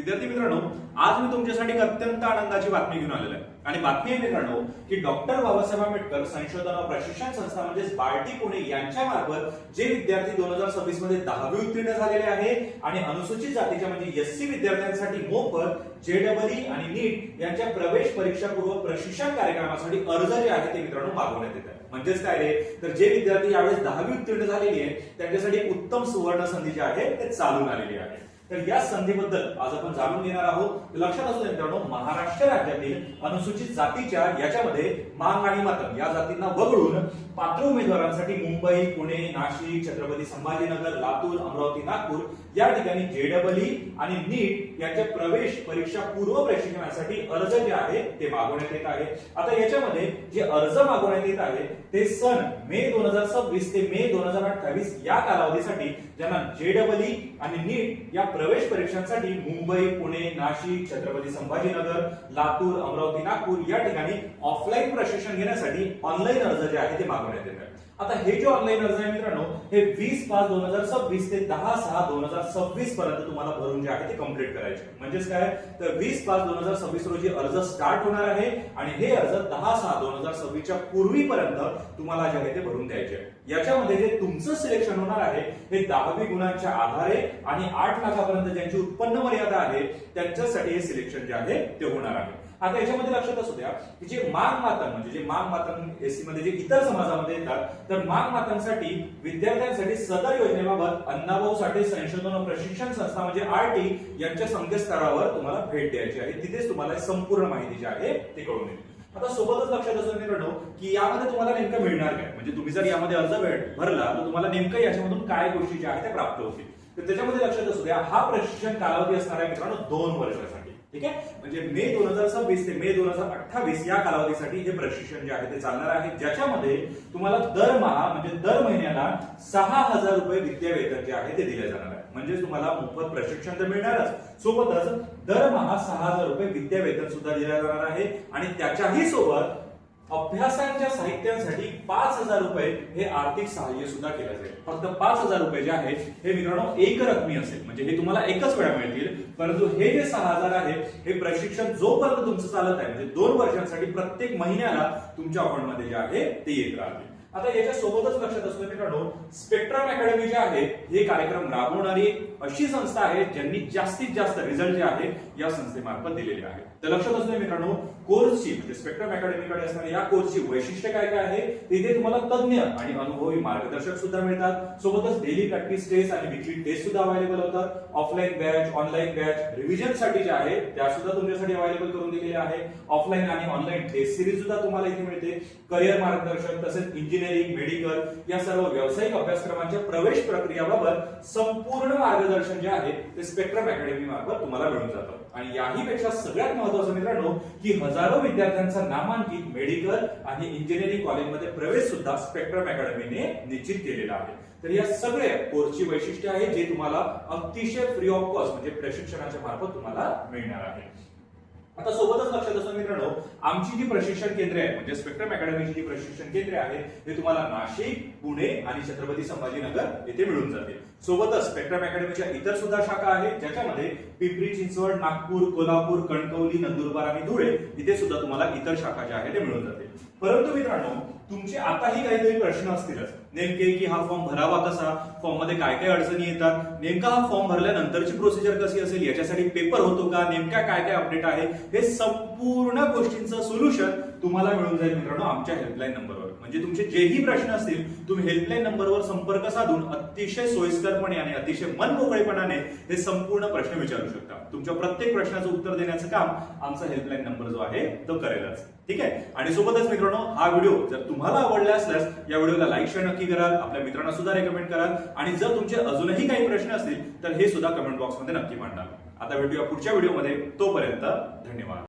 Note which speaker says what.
Speaker 1: विद्यार्थी मित्रांनो, आज मी तुमच्यासाठी एक अत्यंत आनंदाची बातमी घेऊन आलेलो आहे आणि बातमी आहे मित्रांनो की डॉक्टर बाबासाहेब आंबेडकर संशोधन व प्रशिक्षण संस्था म्हणजेच बार्टी पुणे यांच्या मार्फत जे विद्यार्थी 2026 मध्ये 10वी उत्तीर्ण झालेले आहे आणि अनुसूचित जातीच्या म्हणजे एससी विद्यार्थ्यांसाठी मोफत जेईई आणि नीट यांच्या प्रवेश परीक्षा पूर्व प्रशिक्षण कार्यक्रमासाठी अर्ज जे आहे ते मित्रांनो मागवण्यात येत आहे। म्हणजेच काय रे, तर जे विद्यार्थी यावेळेस 10वी उत्तीर्ण झालेली आहे त्यांच्यासाठी एक उत्तम सुवर्ण संधी जी आहे ते चालून आलेली आहे। तर या संधीबद्दल आज आपण जाणून घेणार आहोत। लक्षात असू दे मित्रांनो, महाराष्ट्र राज्यातील अनुसूचित जातीच्या याच्यामध्ये मांग आणि मातंग या जातींना वगळून पात्र उमेदवारांसाठी मुंबई, पुणे, नाशिक, छत्रपती संभाजीनगर, लातूर, अमरावती, नागपूर या ठिकाणी जेईई आणि नीट यांच्या प्रवेश परीक्षा पूर्व प्रशिक्षणासाठी अर्ज जे आहे ते मागवण्यात येत आहे। आता याच्यामध्ये जे अर्ज मागवण्यात येत आहे ते सन मे 2026 ते मे 2028 या कालावधीसाठी ज्यांना जेईई आणि नीट या प्रवेश परीक्षांसाठी मुंबई, पुणे, नाशिक, छत्रपती संभाजीनगर, लातूर, अमरावती, नागपूर या ठिकाणी ऑफलाईन प्रशिक्षण घेण्यासाठी ऑनलाईन अर्ज जे आहे ते मागवण्यात येत आहे। आता हे जे ऑनलाईन अर्ज आहे मित्रांनो, हे 20/5/2026 ते 10/6/2026 पर्यंत तुम्हाला भरून जे आहे ते कंप्लीट करायचे। म्हणजेच काय, तर 20/5/2026 रोजी अर्ज स्टार्ट होणार आहे आणि हे अर्ज 10/6/2026 च्या पूर्वीपर्यंत तुम्हाला जे आहे ते भरून द्यायचे। याच्यामध्ये जे तुमचं सिलेक्शन होणार आहे हे 10वी गुणांच्या आधारे आणि 8 लाखापर्यंत ज्यांची उत्पन्न मर्यादा आहे त्यांच्यासाठी हे सिलेक्शन जे आहे ते होणार आहे। आता याच्यामध्ये लक्षात असू द्या की जे मांग मातंग म्हणजे जे मांग मातंग एससी मध्ये जे इतर समाजामध्ये येतात, तर मांग मातंगसाठी विद्यार्थ्यांसाठी सदर योजनेबाबत अण्णाभाऊ साठे संशोधन व प्रशिक्षण संस्था म्हणजे आरटी यांच्या संकेतस्थळावर तुम्हाला भेट द्यायची आहे। तिथेच तुम्हाला संपूर्ण माहिती जी आहे ते कळून येईल। आता सोबतच लक्षात असू मित्रांनो की यामध्ये तुम्हाला नेमकं मिळणार काय, म्हणजे तुम्ही जर यामध्ये अर्ज भरला तर तुम्हाला नेमकं याच्यामधून काय गोष्टी ज्या आहेत त्या प्राप्त होतील। तर त्याच्यामध्ये लक्षात असू द्या, हा प्रशिक्षण कालावधी असणार आहे मित्रांनो 2 वर्षासाठी। ठीक आहे, म्हणजे मे 2026 ते मे 2028 या कालावधीसाठी हे प्रशिक्षण जे आहे ते चालणार आहे, ज्याच्यामध्ये तुम्हाला दरमहा म्हणजे दर महिन्याला 6000 रुपये विद्यावेतन जे आहे ते दिले जाणार आहे। म्हणजे तुम्हाला मोफत प्रशिक्षण तर मिळणारच, सोबतच दरमहा 6000 रुपये विद्यावेतन सुद्धा दिले जाणार आहे आणि त्याच्याही सोबत अभ्यासाच्या साहित्यांसाठी 5000 रुपये हे आर्थिक सहाय्य सुद्धा केलं जाईल। फक्त 5000 रुपये जे आहे हे मित्रांनो एक रकमी असेल, म्हणजे हे तुम्हाला एकच वेळा मिळतील, परंतु हे जे 6000 आहे हे प्रशिक्षण जोपर्यंत तुमचं चालत आहे म्हणजे 2 वर्षांसाठी प्रत्येक महिन्याला तुमच्या अकाउंटमध्ये जे आहे ते येत राहतील। आता याच्या सोबतच लक्षात असू मित्रांनो, स्पेक्ट्रम अकॅडमी जे आहे हे कार्यक्रम राबवणारी अशी संस्था आहे ज्यांनी जास्तीत जास्त रिझल्ट जे आहे या संस्थेमार्फत दिलेले आहे। तर लक्षात असू मित्रांनो, कोर्सची म्हणजे स्पेक्ट्रम अकॅडमीकडे असणाऱ्या या कोर्सची वैशिष्ट्य काय काय आहे, तिथे तुम्हाला तज्ञ आणि अनुभवी मार्गदर्शक सुद्धा मिळतात, सोबतच डेली प्रॅक्टिस टेस्ट आणि वीकली टेस्ट सुद्धा अवेलेबल होतात। Offline batch, online batch, revision साठी जे आहे त्या सुद्धा तुमच्यासाठी अवेलेबल करून दिलेल्या आहे। ऑफलाईन आणि ऑनलाईन टेस्ट सिरीज सुद्धा तुम्हाला इथे मिळते। करिअर मार्गदर्शक तसेच इंजिनिअरिंग, मेडिकल या सर्व व्यावसायिक अभ्यासक्रमांच्या प्रवेश प्रक्रियाबाबत संपूर्ण मार्गदर्शन जे आहे ते स्पेक्ट्रम अकॅडमी मार्फत तुम्हाला मिळून जातं। आणि याही पेक्षा सगळ्यात महत्त्वाचं मित्रांनो की हजारो विद्यार्थ्यांचा नामांकित मेडिकल आणि इंजिनिअरिंग कॉलेजमध्ये प्रवेश सुद्धा स्पेक्ट्रम अकॅडमीने निश्चित केलेला आहे। तर या सगळ्या कोर्सची वैशिष्ट्ये आहे जे तुम्हाला अतिशय फ्री ऑफ कॉस्ट म्हणजे प्रशिक्षणाच्या मार्फत तुम्हाला मिळणार आहे। आता सोबतच लक्षात असू मित्रांनो, आमची जी प्रशिक्षण केंद्रे आहेत म्हणजे स्पेक्ट्रम अकॅडमीची जी प्रशिक्षण केंद्रे आहेत ते तुम्हाला नाशिक, पुणे आणि छत्रपती संभाजीनगर येथे मिळून जातील। सोबतच स्पेक्ट्रम अकॅडमीच्या इतर सुद्धा शाखा आहेत ज्याच्यामध्ये पिंपरी चिंचवड, नागपूर, कोल्हापूर, कणकवली, नंदुरबार आणि धुळे इथे सुद्धा तुम्हाला इतर शाखा ज्या आहेत ते मिळून जातील। परंतु मित्रांनो, तुमचे आताही काहीतरी प्रश्न असतीलच, नेमके की हा फॉर्म भरावा कसा, फॉर्म मध्ये काय काय अडचणी येतात, नेमका हा फॉर्म भरल्यानंतरची प्रोसिजर कशी असेल, याच्यासाठी पेपर होतो का, नेमका काय काय अपडेट आहे, हे संपूर्ण गोष्टींचं सोल्युशन तुम्हाला मिळून जाईल मित्रांनो आमच्या हेल्पलाईन नंबरवर। म्हणजे तुमचे जेही प्रश्न असतील तुम्ही हेल्पलाईन नंबरवर संपर्क साधून अतिशय सोयीस्करपणे आणि अतिशय मनमोकळेपणाने हे संपूर्ण प्रश्न विचारू शकता। तुमच्या प्रत्येक प्रश्नाचं उत्तर देण्याचं काम आमचा हेल्पलाईन नंबर जो आहे तो करेलच। ठीक आहे, आणि सोबतच मित्रांनो, हा व्हिडिओ जर तुम्हाला आवडला असल्यास या व्हिडिओला लाईक शेअर नक्की कराल, आपल्या मित्रांना सुद्धा रेकमेंड कराल आणि जर तुमचे अजूनही काही प्रश्न असतील तर हे सुद्धा कमेंट बॉक्समध्ये नक्की मांडाल। आता भेटूया पुढच्या व्हिडिओमध्ये, तोपर्यंत धन्यवाद।